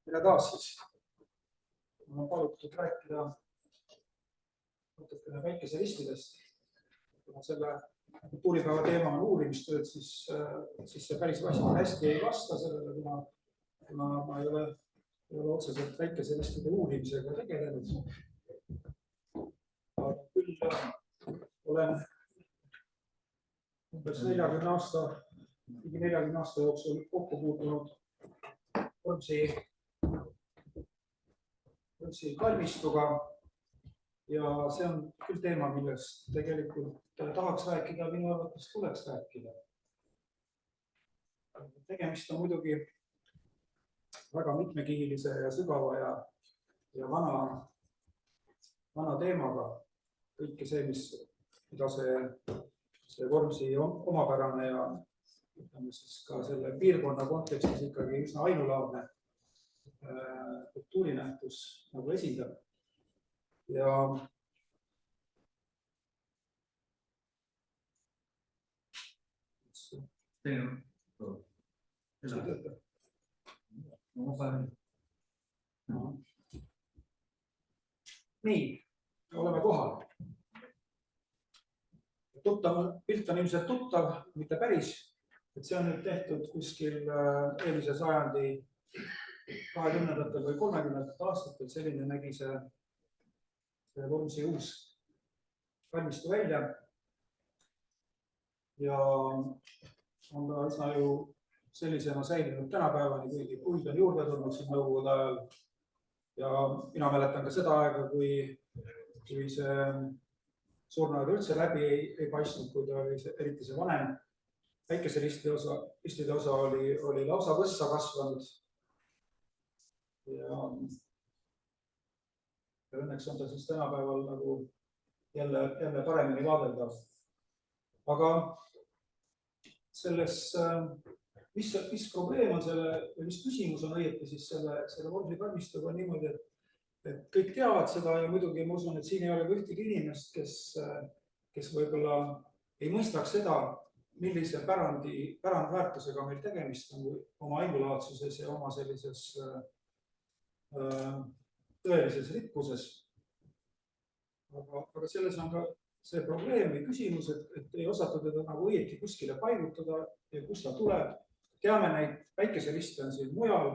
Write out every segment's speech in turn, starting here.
Mille taas siis? Ma olen palutud rääkida natukene päikeseristidest. Kuna selle kultuuripäeva teema on uurimistööd, siis see päris hästi ei vasta sellele, kuna ma ei ole otseselt päikeseristide uurimisega tegelenud. Aga küll olen umbes 40 aasta jooksul kokku puutunud Vormsi kalmistuga ja see on küll teema, millest tegelikult tahaks rääkida, minu arvates tuleks rääkida. Tegemist on muidugi väga mitmekihilise ja sügava ja vana teemaga. Kõike see, mida see Vormsi omapärane ja ütleme siis ka selle piirkonna kontekstis ikkagi üsna ainulaadne kultuurinähtus nagu esindab. Ja nii, oleme kohal. Pilt on ilmselt tuttav, mitte päris, et see on nüüd tehtud kuskil eelmise sajandi 20. või 30. aastatel, selline nägi see Vormsi uus kalmistu välja. Ja on ta üsna ju sellisena säilinud tänapäevani, kuigi puid on juurde tulnud siin nõukogude ajal. Ja mina mäletan ka seda aega, kui see surnuaed üldse läbi ei paistnud, kui ta oli eriti see vanem päikeseristide osa oli lausa võssa kasvanud. Ja õnneks on ta siis tänapäeval nagu jälle paremini vaadeldav. Aga selles, mis probleem on mis küsimus on õieti siis selle Vormsi kalmistuga on niimoodi, et kõik teavad seda ja muidugi ma usun, et siin ei ole ühtegi inimest, kes võib-olla ei mõistaks seda, millise pärandväärtusega meil tegemist on oma ainulaadsuses ja oma sellises tõelises rikkuses. Aga selles on ka see probleem või küsimus, et ei osata teda nagu õieti kuskile paigutada ja kust ta tuleb. Teame neid päikeseriste on siin mujal,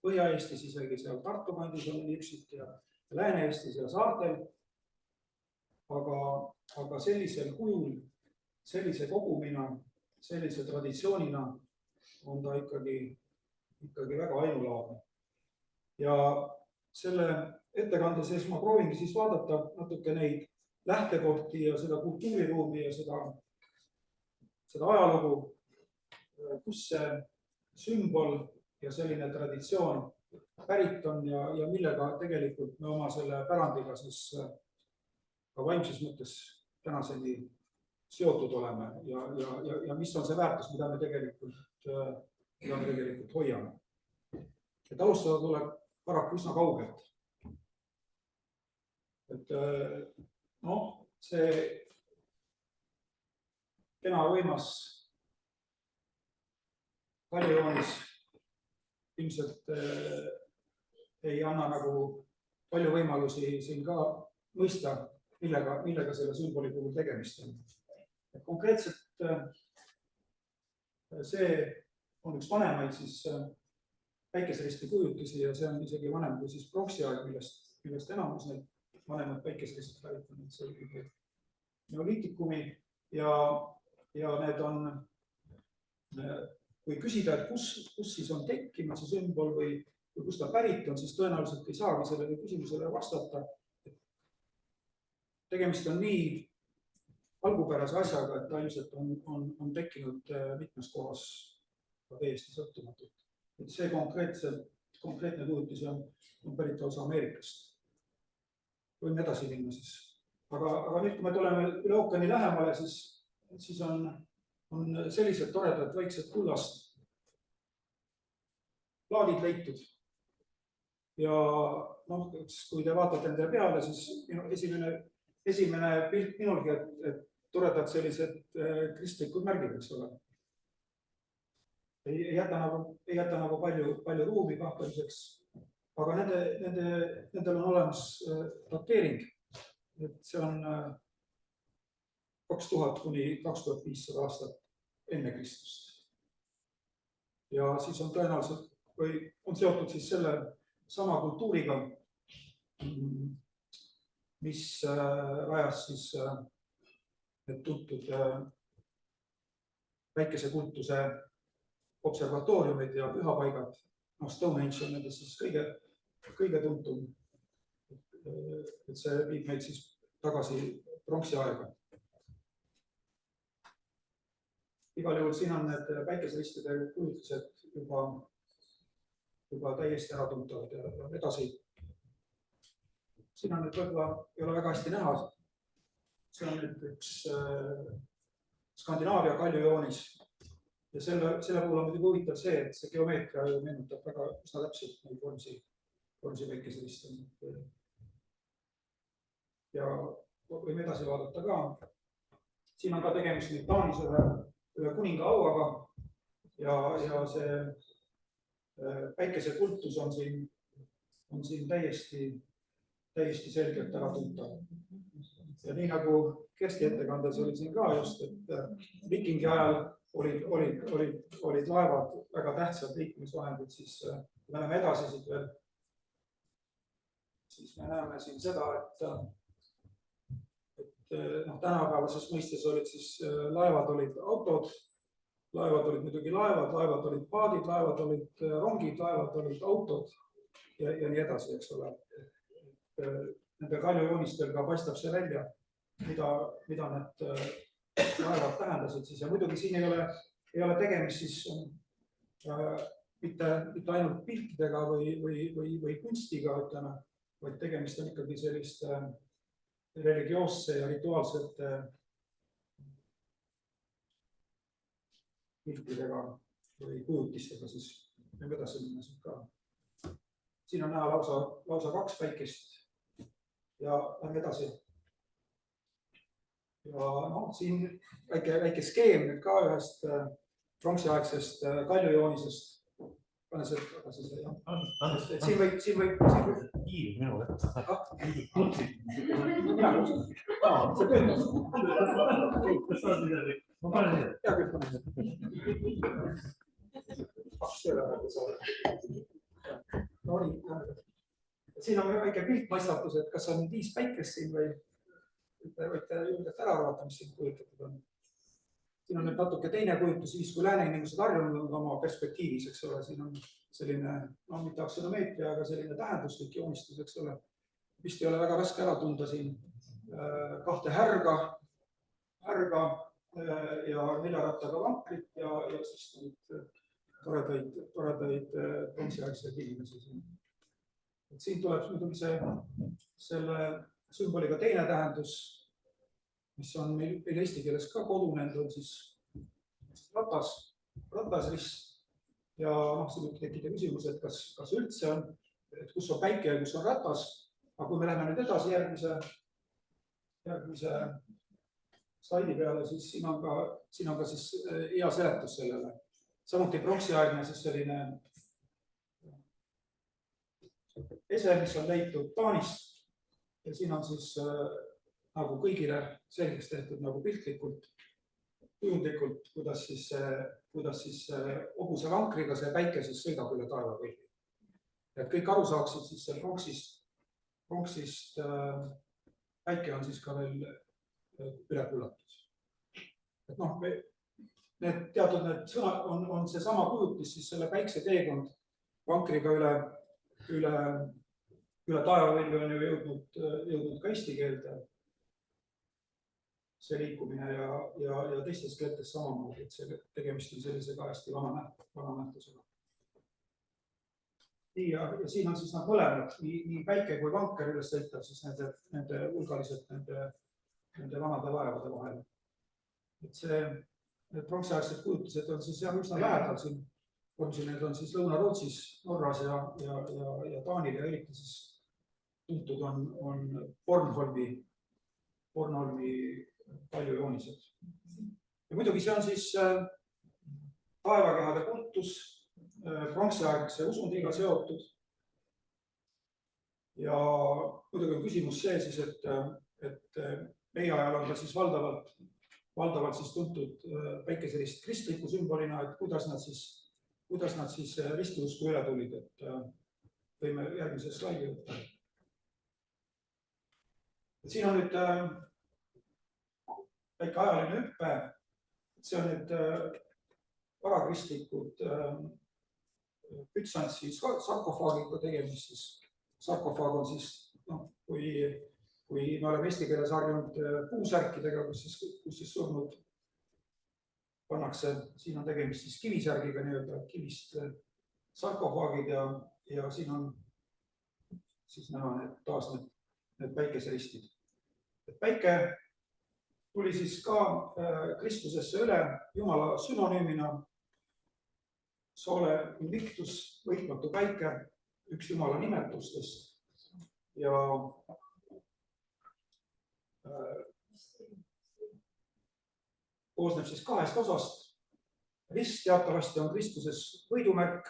Põhja-Eestis isegi seal Tartu kandis on üksik ja Lääne-Eestis ja saartel. Aga sellisel kujul, sellise kogumina, sellise traditsioonina on ta ikkagi väga ainulaadne. Ja selle ettekande sees ma proovingi siis vaadata natuke neid lähtekohti ja seda kultuuriruumi ja seda ajalugu, kus see sümbol ja selline traditsioon pärit on ja millega tegelikult me oma selle pärandiga siis ka vaimses mõttes tänaseni seotud oleme ja mis on see väärtus, mida me tegelikult hoiame. Et alustada tuleb paraku üsna kaugelt. Et see kena võimas kaljujoonis ilmselt ei anna nagu palju võimalusi siin ka mõista, millega selle sümboli puhul tegemist on. Konkreetselt see on üks vanemaid siis päikeseristi kujutisi ja see on isegi vanem kui siis pronksiaeg, millest enamus neid vanemad päikeseristid päritanud. See oli neoliitikumi ja need on, kui küsida, et kus siis on tekkinud see sümbol või kus ta pärit on, siis tõenäoliselt ei saagi sellele küsimusele vastata. Tegemist on nii algupärase asjaga, et ta ilmselt on tekkinud mitmes kohas täiesti sõltumatult. See konkreetne kujutis on pärit lausa Ameerikast. Võime edasi minna siis. Aga nüüd, kui me tuleme üle ookeani lähemale, siis on sellised toredad väiksed kullast plaadid leitud. Ja kui te vaatate endale peale, siis esimene pilt minulgi, et toredad sellised kristlikud märgid, eks ole. Ei jäta nagu palju ruumi kahtlemiseks, aga nendel on olemas dateering, et see on 2000 kuni 2500 aastat enne Kristust. Ja siis on tõenäoliselt või on seotud siis selle sama kultuuriga, mis rajas siis need tuntud päikesekultuse observatooriumid ja pühapaigad. Stonehenge on nendest siis kõige tuntum. Et see viib meid siis tagasi pronksi aega. Igal juhul siin on need päikeseristide kujutlused juba täiesti ära tuntavad ja edasi. Siin on nüüd võib-olla ei ole väga hästi näha. See on nüüd üks Skandinaavia kaljujoonis. Ja selle puhul on muidugi huvitav see, et see geomeetria meenutab väga üsna täpselt neid vormsi päikeseriste. Ja võime edasi vaadata ka. Siin on ka tegemist nüüd Taanis ühe kuninga auaga ja see päikesekultus on siin täiesti selgelt ära tuntav. Ja nii nagu Kersti ettekandes oli siin ka just, et vikingi ajal olid laevad väga tähtsad liikumisvahendid, siis kui me läheme edasi siit veel, siis me näeme siin seda, et tänapäevases mõistes olid siis laevad olid autod, laevad olid muidugi laevad olid paadid, laevad olid rongid, laevad olid autod ja nii edasi, eks ole. Nende kaljujoonistel ka paistab see välja, mida need laevad tähendasid siis ja muidugi siin ei ole tegemist siis mitte ainult piltidega või kunstiga, ütleme, vaid tegemist on ikkagi selliste religioosse ja rituaalsete piltidega või kujutistega siis edasi minna siit ka. Siin on näha lausa 2 päikest ja lähme edasi. Ja siin väike skeem nüüd ka ühest pronksiaegsest kaljujoonisest. Pane see tagasi see, jah. Siin võib... Kiir minu võtta. Mina kuulsin. See pöördus. Ma panen nii. Hea küll, pane see. Siin on väike piltmaistatus, et kas on 5 päikest siin või võite julgelt ära arvata, mis siin kujutatud on. Siin on nüüd natuke teine kujutus, siis kui lääne-inimesed harjunud oma perspektiivis, eks ole, siin on selline, mitte aksõnomeetria, aga selline tähenduslik joonistus, eks ole. Vist ei ole väga raske ära tunda siin 2 härga ja 4 rattaga vankrit ja siis neid toredaid pronksiaegseid inimesi siin. Siin tuleb muidugi selle sümboliga teine tähendus, mis on meil eesti keeles ka kodune, on siis ratasrist. Ja siin võib tekkida küsimus, et kas üldse on, et kus on päike ja kus on ratas. Aga kui me läheme nüüd edasi järgmise slaidi peale, siis siin on ka siis hea seletus sellele. Samuti pronksiaegne siis selline ese, mis on leitud Taanist. Ja siin on siis nagu kõigile selgeks tehtud nagu piltlikult, kujundlikult, kuidas siis hobuse vankriga see päike siis sõidab üle taevapilli. Et kõik aru saaksid, siis see pronksist päike on siis ka veel üle kullatud. Et teatud need sõnad on see sama kujutis, siis selle päikse teekond vankriga üle taevapilli on ju jõudnud ka eesti keelde see liikumine ja teistes keeltes samamoodi, et see tegemist on sellise ka hästi vana nähtusega. Ja siin on siis nad mõlemad, nii päike kui vanker üles sõitav siis nende hulgaliselt nende vanade laevade vahel. Et see pronksiaegsed kujutused on siis üsna lähedal siin. Need on siis Lõuna-Rootsis, Norras ja Taanil ja eriti siis tuntud on Bornholmi palju joonised. Ja muidugi see on siis taevakehade kultus, pronksiaegse usundiga seotud. Ja muidugi on küsimus see siis, et meie ajal on ta siis valdavalt siis tuntud päikeserist kristliku sümbolina, et kuidas nad siis ristiusku üle tulid, et võime järgmise slaidi võtta. Siin on nüüd väike ajaline hüppe, see on nüüd varakristlikud Bütsantsi sarkofaagiga tegemist, siis sarkofaag on siis, kui me oleme eesti keeles harjunud puusärkidega, kus siis surnud pannakse, siin on tegemist siis kivisärgiga, nii-öelda kivist sarkofaagid ja siin on siis näha taas need päikeseristid. Päike tuli siis ka Kristusesse üle Jumala sünonüümina, Sole Invictus, võitmatu päike, üks Jumala nimetustest ja koosneb siis kahest osast. Rist teatavasti on Kristuses võidumärk.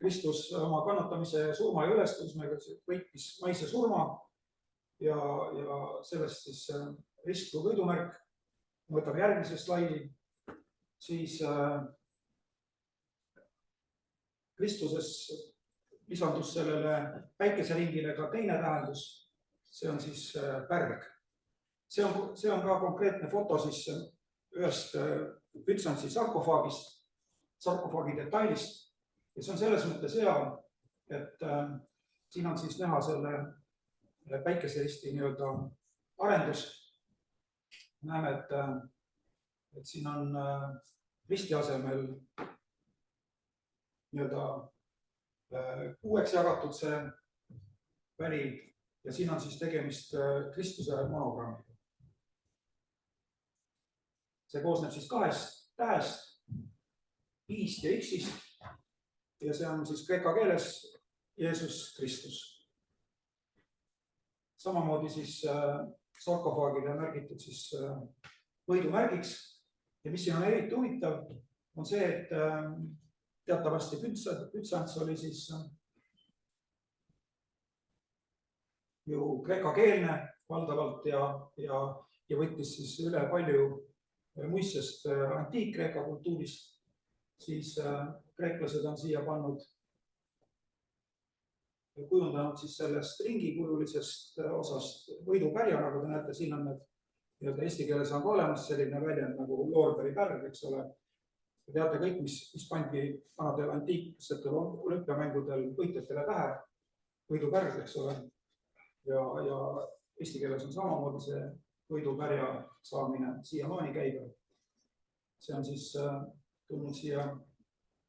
Kristus oma kannatamise ja surma ja ülestõusmega võitis maise surma ja sellest siis rist kui võidumärk. Võtame järgmise slaidi. Siis Kristuses lisandus sellele päikeseringile ka teine tähendus. See on siis pärg. See on ka konkreetne foto siis ühest Bütsantsi sarkofaagi detailist. Ja see on selles mõttes hea, et siin on siis näha selle päikeseristi nii-öelda arendus. Näeme, et siin on risti asemel nii-öelda kuueks jagatud see väri ja siin on siis tegemist Kristuse monogrammiga. See koosneb siis kahest tähest, I-st ja X-ist ja see on siis kreeka keeles Jeesus Kristus. Samamoodi siis sarkofaagile märgitud siis võidumärgiks ja mis siin on eriti huvitav, on see, et teatavasti Bütsants oli siis ju kreeka keelne valdavalt ja võttis siis üle palju muistest antiik-kreeka kultuurist, siis kreeklased on siia pannud ja kujundanud siis sellest ringikujulisest osast võidupärja, nagu te näete, siin on need eesti keeles on ka olemas selline väljend nagu Loorberi pärg, eks ole. Te teate kõik, mis pandi vanadel antiiksetel olümpiamängudel võitjatele pähe, võidupärg, eks ole. Ja eesti keeles on samamoodi see võidupärja saamine siiamaani käib. See on siis tulnud siia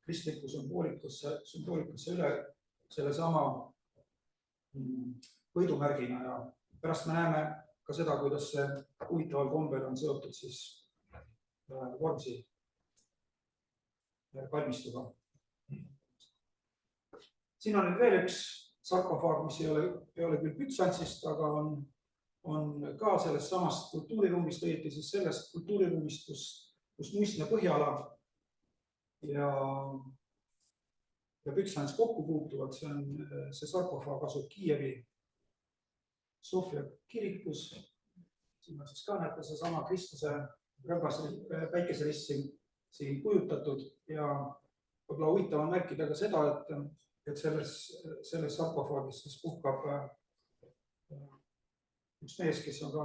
kristliku sümboolikusse üle selle sama võidumärgina ja pärast me näeme ka seda, kuidas see huvitaval kombel on seotud siis Vormsi kalmistuga. Siin on nüüd veel üks sarkofaag, mis ei ole küll Bütsantsist, aga on ka sellest samast kultuuriruumist, õieti siis sellest kultuuriruumist, kus muistne Põhjala ja Bütsants kokku puutuvad. See sarkofaag asub Kiievi Sofia kirikus. Siin on siis ka näete see sama Kristuse rõngas päikeserist siin kujutatud ja võib-olla huvitav on märkida ka seda, et selles sarkofaagis siis puhkab üks mees, kes on ka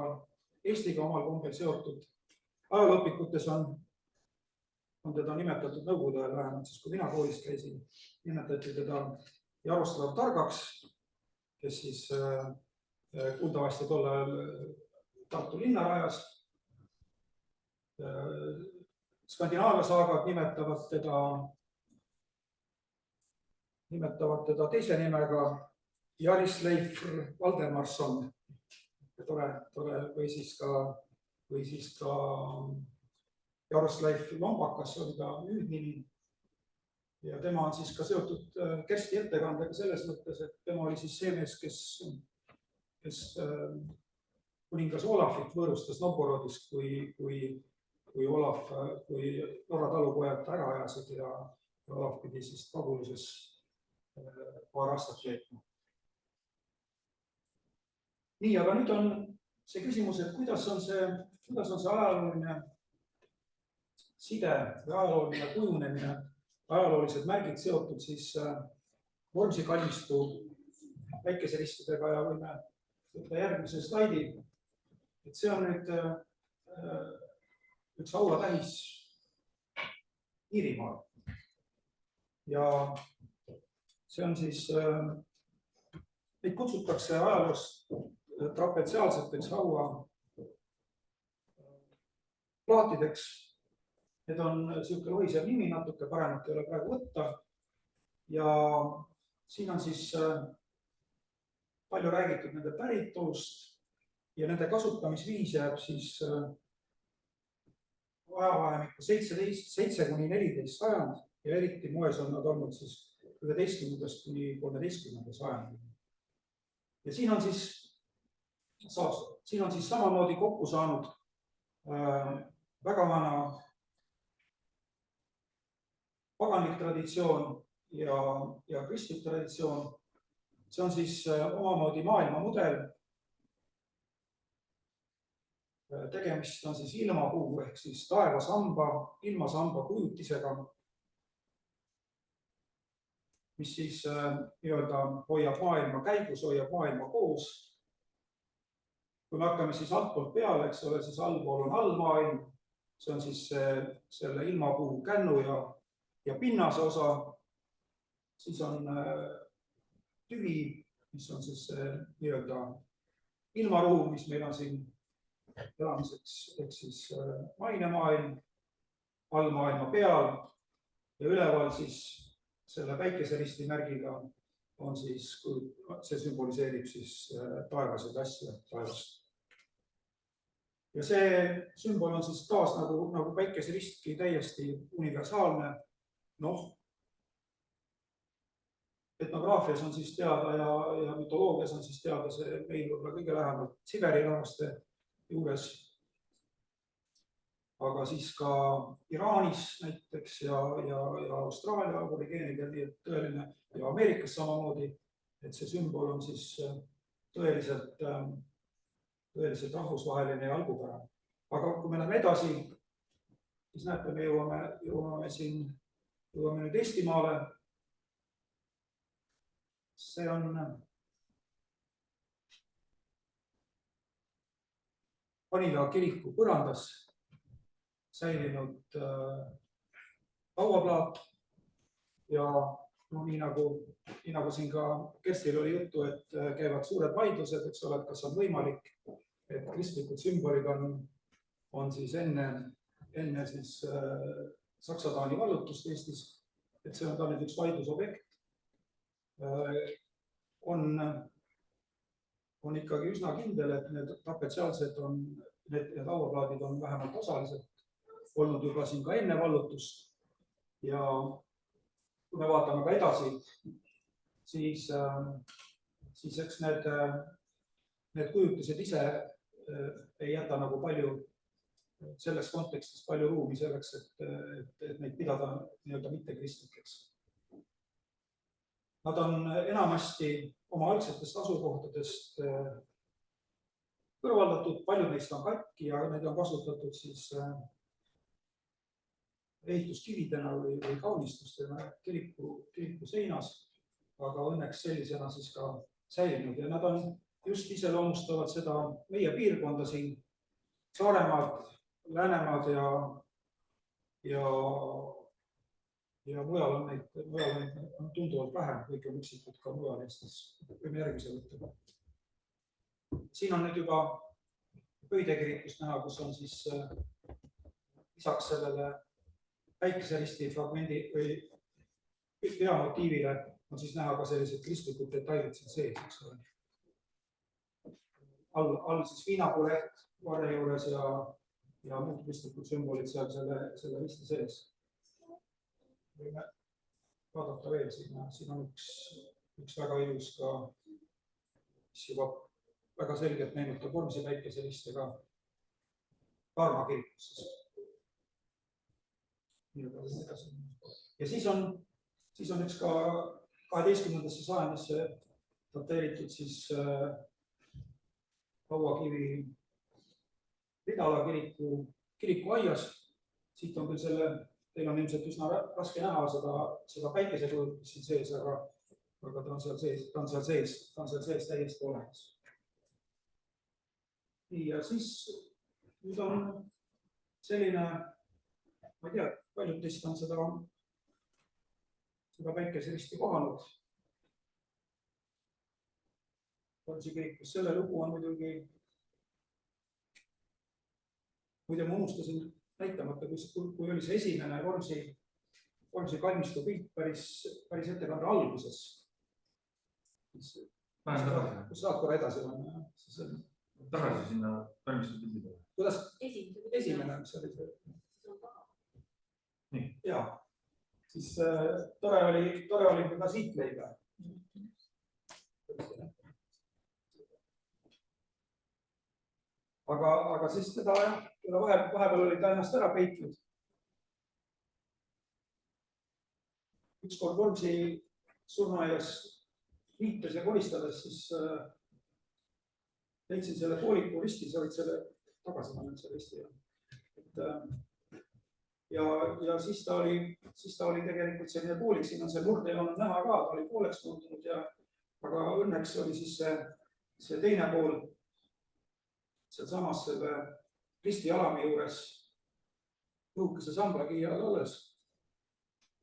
Eestiga omal kombel seotud. Ajalooõpikutes on teda nimetatud nõukogude ajal vähemalt, siis kui mina koolis käisin, nimetati teda Jaroslav Targaks, kes siis kuuldavasti tol ajal Tartu linna rajas. Skandinaavia saagad nimetavad teda teise nimega Jarisleif Valdemarsson. Tore, või siis ka Jaroslav Lombakas oli ta hüüdnimi ja tema on siis ka seotud Kersti ettekandega selles mõttes, et tema oli siis see mees, kes kuningas Olafit võõrustas Novgorodis, kui Norra talupojad ära ajasid ja Olaf pidi siis paguluses paar aastat veetma. Nii, aga nüüd on see küsimus, et kuidas on see ajalooline side või ajalooline kujunemine, ajaloolised märgid seotud siis Vormsi kalmistu päikeseristidega ja võime võtta järgmise slaidi. Et see on nüüd üks hauatähis Iirimaal. Ja see on siis, neid kutsutakse ajaloos trapetsiaalseteks haua plaatideks. Need on siuke lohisev nimi, natuke paremat ei ole praegu võtta. Ja siin on siis palju räägitud nende päritolust ja nende kasutamisviis jääb siis ajavahemikku 7–14 sajand ja eriti moes on nad olnud siis 11. kuni 13. sajandil. Ja siin on siis samamoodi kokku saanud väga vana paganlik traditsioon ja kristlik traditsioon. See on siis omamoodi maailmamudel. Tegemist on siis ilmapuu ehk siis taevasamba, ilmasamba kujutisega, mis siis hoiab maailma käigus, hoiab maailma koos. Kui me hakkame siis altpoolt peale, eks ole, siis allpool on allmaailm, see on siis selle ilmapuu kännu ja pinnase osa, siis on tüvi, mis on siis ilmaruum, mis meil on siin elamiseks, ehk siis mainemaailm, allmaailma peal ja üleval siis selle päikeseristi märgiga on siis, see sümboliseerib siis taevaseid asju, taevast. Ja see sümbol on siis taas nagu päikeseristki täiesti universaalne. Etnograafias on siis teada ja mütoloogias on siis teada see meil võib-olla kõige lähemalt Siberi rahvaste juures, aga siis ka Iraanis näiteks ja Austraalia aborigeenidel, nii et tõeline ja Ameerikas samamoodi, et see sümbol on siis tõeliselt rahvusvaheline ja algupärane. Aga kui me läheme edasi, siis näete, me jõuame nüüd Eestimaale. See on Vanila kiriku põrandas säilinud hauaplaat ja nii nagu siin ka Kerstil oli juttu, et käivad suured vaidlused, eks ole, kas on võimalik, et kristlikud sümbolid on siis enne siis Saksa-Taani vallutust Eestis, et see on ka nüüd üks vaidlusobjekt. On ikkagi üsna kindel, et need trapetsiaalsed need hauaplaadid on vähemalt osaliselt olnud juba siin ka enne vallutust. Ja kui me vaatame ka edasi, siis eks need kujutised ise ei jäta nagu palju selles kontekstis palju ruumi selleks, et neid pidada mittekristlikeks. Nad on enamasti oma algsetest asukohtadest kõrvaldatud, paljud neist on katki ja need on kasutatud siis ehituskividena või kaunistustena kiriku seinas, aga õnneks sellisena siis ka säilinud ja nad on just iseloomustavad seda meie piirkonda siin, Saaremaad, Läänemaad ja mujal on neid tunduvalt vähem, kõik on üksikud ka mujal Eestis. Võime järgmise võtta. Siin on nüüd juba Pöide kirikust näha, kus on siis lisaks sellele päikeseristi fragmendi või peamotiivile on siis näha ka sellised kristlikud detailid siin sees, eks ole. All siis viinapuleht varre juures ja muud kristlikud sümbolid seal selle risti sees. Võime vaadata veel siin on üks väga ilus ka, mis juba väga selgelt meenutab Vormsi päikeselistega Parma kirikus. Ja siis on üks ka 12. sajandisse dateeritud siis hauakivi Ridala kiriku aias. Siit on küll teil on ilmselt üsna raske näha seda päikesekujutlust siin sees, aga ta on seal sees täiesti olemas. Ja siis nüüd on selline, ma ei tea, paljud teist on seda päikeseristi kohanud. Vormsi kirikus selle lugu on muidugi, muide ma unustasin näitamata, kui oli see esimene Vormsi kalmistu pilt päris ettekande alguses. Kus saad korra edasi panna? Tagasi sinna kalmistu pildidele. Kuidas? Esimene, mis oli see? Jaa, siis tore oli ka siit leida. Aga siis teda vahepeal oli ta ennast ära peitnud. Ükskord Vormsi surnuaias liites ja koristades, siis leidsin selle pooliku risti, sa võid selle tagasi panna selle risti. Ja siis ta oli tegelikult selline poolik, siin on see murde ei olnud näha ka, ta oli pooleks muutunud, aga õnneks oli siis see teine pool seal samas selle risti alami juures õhukese samblagi all alles.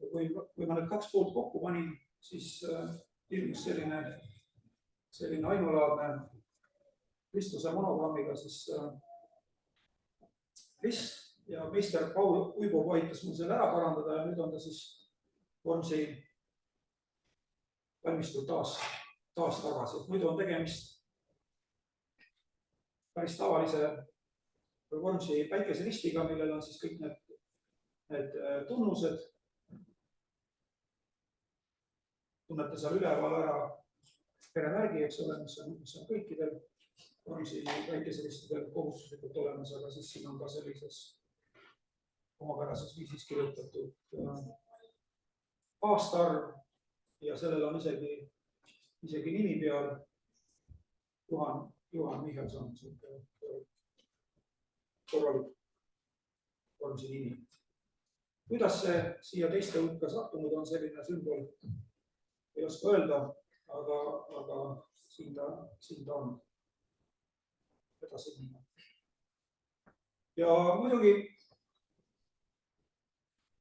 Kui ma need kaks poolt kokku panin, siis ilmus selline ainulaadne Kristuse monogrammiga siis rist ja meister Paul Uibo aitas mul selle ära parandada ja nüüd on ta siis Vormsi valmistud taas tagasi. Muidu on tegemist päris tavalise Vormsi päikeseristiga, millel on siis kõik need tunnused. Tunnete seal üleval ära peremärgi, eks ole, mis on kõikidel Vormsi päikeseristidel kohustuslikult olemas, aga siis siin on ka sellises omapärases viisis kirjutatud aastaarv ja sellel on isegi nimi peal Juhan Michelson, korralik Vormsi nimi. Kuidas see siia teiste hulka sattunud on selline sümbol? Ei oska öelda, aga siin ta on edasi nii. Ja muidugi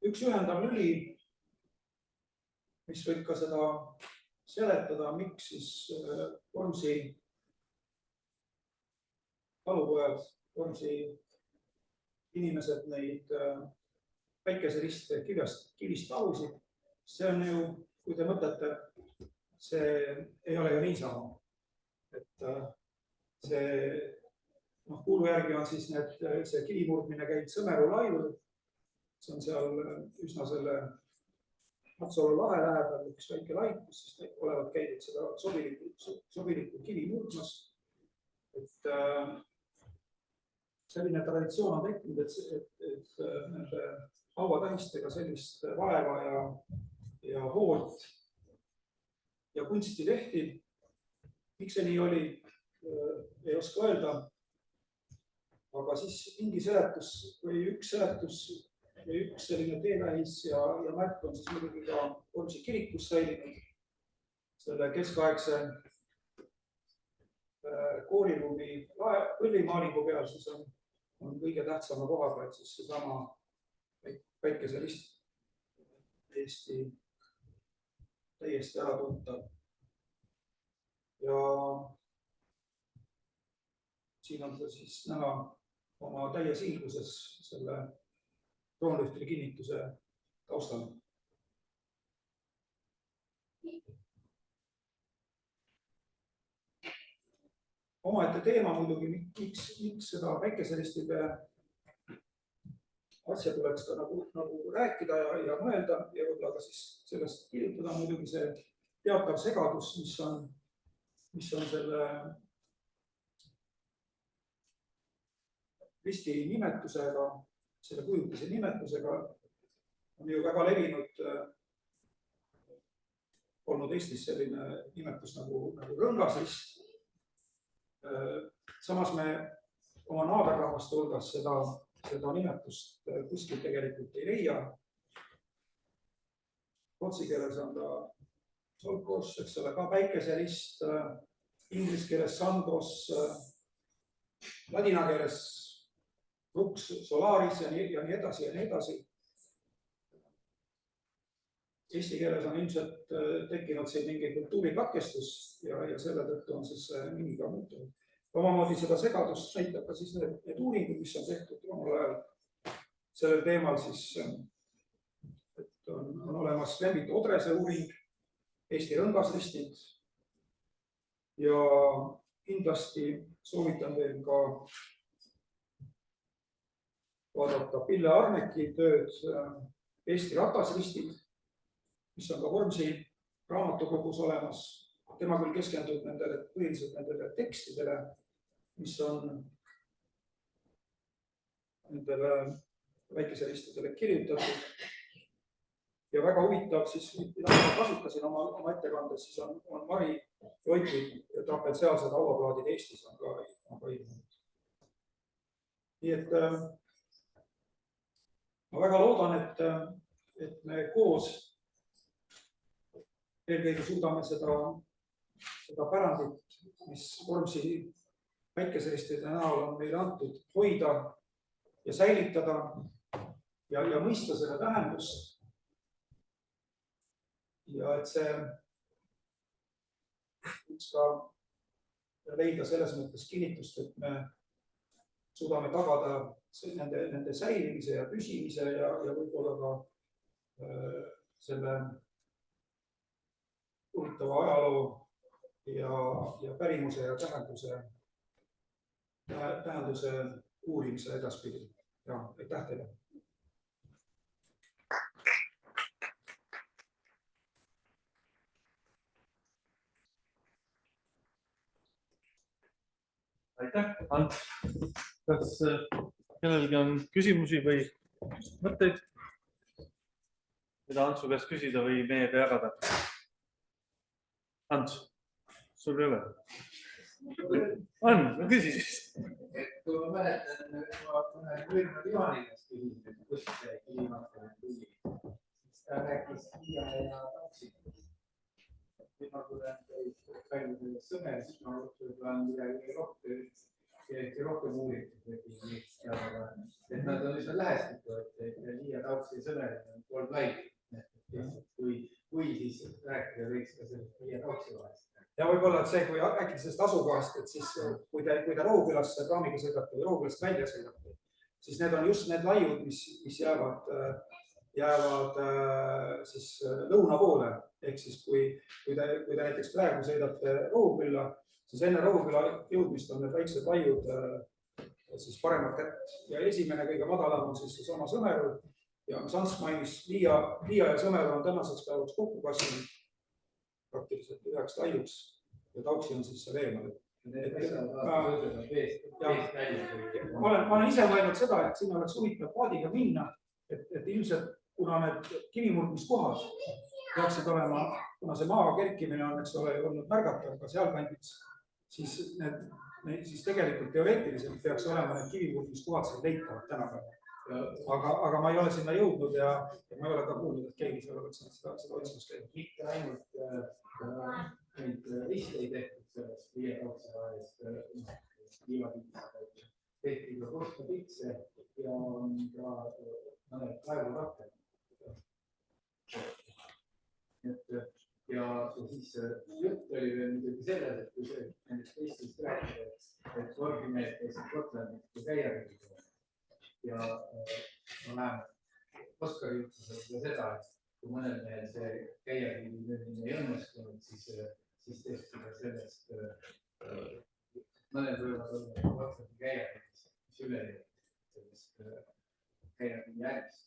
üks ühendav lüli, mis võib ka seda seletada, miks siis Vormsi talupojad, Vormsi inimesed neid päikeseriste kivist talusid. See on ju, kui te mõtlete, see ei ole ju niisama. Et see kuulu järgi on siis see kivimurdmine käib Sõmeru laivul. See on seal üsna selle Matsalu lahe lähedal üks väike laip, kus siis olevat käidud seda sobilikult kivi murdmas. Et selline traditsioon on tekkinud, et nende hauatähistega sellist vaeva ja hoolt ja kunsti tehti. Miks see nii oli, ei oska öelda. Aga siis mingi seletus või üks selline teetähis ja märk on siis muidugi ka Vormsi kirikus säilinud. Selle keskaegse kooriruumi põllimaalingu peal siis on kõige tähtsama kohaga, et siis seesama päikeserist täiesti ära tuntav. Ja siin on ta siis näha oma täies ilguses selle kroonlühtri kinnituse taustal. Omaette teema muidugi, miks seda päikeseristide asja tuleks ka nagu rääkida ja mõelda ja võib-olla ka siis sellest kirjutada muidugi see teatav segadus, mis on selle risti nimetusega, selle kujutise nimetusega on ju väga levinud olnud Eestis selline nimetus nagu rõngasrist. Samas me oma naaberrahvaste hulgas seda nimetust kuskil tegelikult ei leia. Rootsi keeles on ta solkos, eks ole, ka päikeserist, inglise keeles sandos, ladina keeles lux solaris ja nii edasi ja nii edasi. Eesti keeles on ilmselt tekkinud siin mingi kultuurikatkestus ja selle tõttu on siis nimi ka muutunud. Omamoodi seda segadust näitab ka siis need uuringud, mis on tehtud omal ajal sellel teemal siis, et on olemas Lembit Odrese uuring, Eesti rõngasristid ja kindlasti soovitan veel ka vaadata Pille Arneki tööd Eesti ratasristid, mis on ka Vormsi raamatukogus olemas. Tema küll keskendub põhiliselt nendele tekstidele, mis on nendele väikeseristidele kirjutatud. Ja väga huvitav, siis mida ma kasutasin oma ettekandes, siis on Mari Joiti trapetsiaalsed hauaplaadid Eestis on ka ilmunud. Nii et ma väga loodan, et me koos eelkõige suudame seda pärandit, mis Vormsi väikeseristide näol on meile antud, hoida ja säilitada ja mõista selle tähendust. Ja et see võiks ka leida selles mõttes kinnitust, et me suudame tagada nende säilimise ja püsimise ja võib-olla ka selle huvitava ajaloo ja pärimuse ja tähenduse uurimise edaspidi. Ja aitäh teile! Aitäh, Ants. Kas kellelgi on küsimusi või mõtteid, mida Antsu käest küsida või meiega jagada? Ants, sul ei ole? On, no küsi siis. Kui ma mäletan, ma mõne Johanilast küsisin, et kus see kliimakene tuli, siis ta rääkis Hiia ja Taksitest. Kui ma tulen palju sellest sõmel, siis ma võib-olla on midagi rohkem uuritud, et nad on üsna lähestikku, et Hiia Taksi sõmel on pool plaid. Kui siis rääkida võiks ka sellest Hiia Taksi vahest. Ja võib-olla, et see, kui rääkida sellest asukohast, et siis kui te Rohukülasse praamiga sõidate või Rohukülast välja sõidate, siis need on just need laiud, mis jäävad siis lõuna poole. Ehk siis kui te näiteks praegu sõidate Rohukülla, siis enne Rohuküla jõudmist on need väiksed laiud siis paremat kätt. Ja esimene kõige madalam on siis sama Sõmeru ja mis Ants mainis, Hiia ja Sõmeru on tänaseks päevaks kokku kasvanud praktiliselt üheks laiuks ja Tauksi on siis seal eemal. Ma olen ise mõelnud seda, et siin oleks huvitav paadiga minna, et ilmselt kuna need kivimurdmiskohad peaksid olema, kuna see maa kerkimine on, eks ole, olnud märgatav ka sealkandis, siis tegelikult teoreetiliselt peaks olema need kivimurdmiskohad seal leitavad tänapäeval. Aga ma ei ole sinna jõudnud ja ma ei ole ka kuulnud, et keegi seal oleks seda otsimus käinud. Mitte ainult neid riste ei tehtud sellest Hiia Taksi vahest liivakitsa, tehti ka korstnapitse ja on ka mõned laevurakke. Ja siis jutt oli veel muidugi selles, et kui see nendest Eestist rääkida, et vorgimehed käisid Gotlandis kui käijarid. Ja ma näen, Oskar juhtus seda, et kui mõnel mehel see käijakivi ei õnnestunud, siis tehti ka sellest mõned võivad olla Gotlandi käijakivis, mis üle sellest käijakivi järgis.